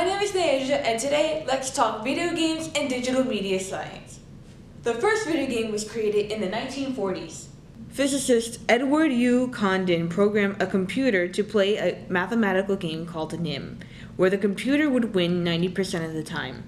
My name is Nyasiah, and today let's talk video games and digital media science. The first video game was created in the 1940s. Physicist Edward U. Condon programmed a computer to play a mathematical game called NIM, where the computer would win 90% of the time.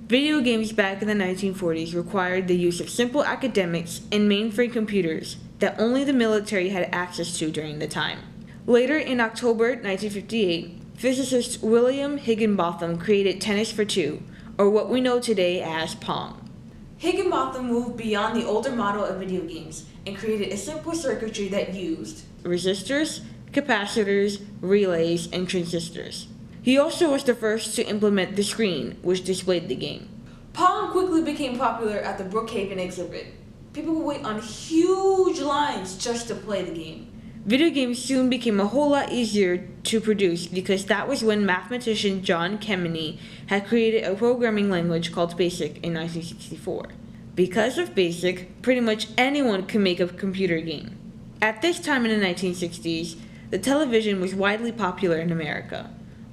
Video games back in the 1940s required the use of simple academics and mainframe computers that only the military had access to during the time. Later, in October 1958, physicist William Higginbotham created tennis for two, or what we know today as Pong. Higginbotham moved beyond the older model of video games and created a simple circuitry that used resistors, capacitors, relays, and transistors. He also was the first to implement the screen, which displayed the game. Pong quickly became popular at the Brookhaven exhibit. People would wait on huge lines just to play the game. Video games soon became a whole lot easier to produce because that was when mathematician John Kemeny had created a programming language called BASIC in 1964. Because of BASIC, pretty much anyone could make a computer game. At this time in the 1960s, the television was widely popular in America.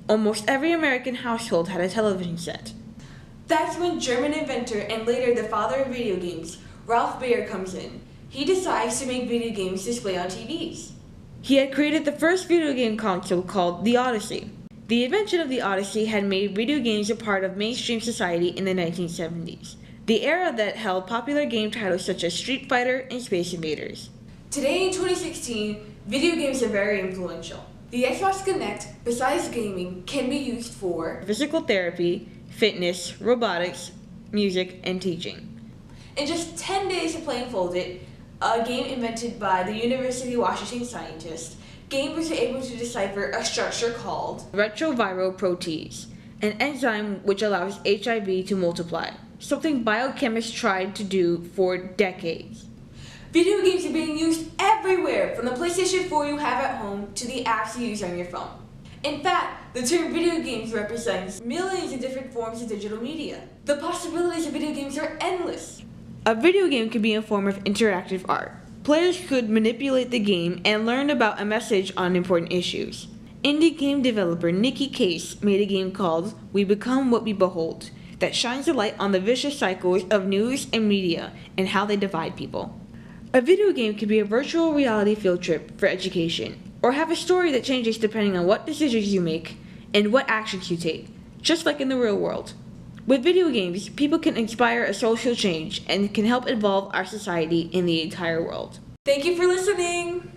Almost every American household had a television set. That's when German inventor and later the father of video games, Ralph Baer, comes in. He decides to make video games display on TVs. He had created the first video game console called the Odyssey. The invention of the Odyssey had made video games a part of mainstream society in the 1970s, the era that held popular game titles such as Street Fighter and Space Invaders. Today in 2016, video games are very influential. The Xbox Kinect, besides gaming, can be used for physical therapy, fitness, robotics, music, and teaching. In just 10 days of playing Folded, a game invented by the University of Washington scientists, gamers were able to decipher a structure called retroviral protease, an enzyme which allows HIV to multiply, something biochemists tried to do for decades. Video games are being used everywhere, from the PlayStation 4 you have at home to the apps you use on your phone. In fact, the term video games represents millions of different forms of digital media. The possibilities of video games are endless. A video game could be a form of interactive art. Players could manipulate the game and learn about a message on important issues. Indie game developer Nicky Case made a game called We Become What We Behold that shines a light on the vicious cycles of news and media and how they divide people. A video game could be a virtual reality field trip for education, or have a story that changes depending on what decisions you make and what actions you take, just like in the real world. With video games, people can inspire a social change and can help evolve our society in the entire world. Thank you for listening!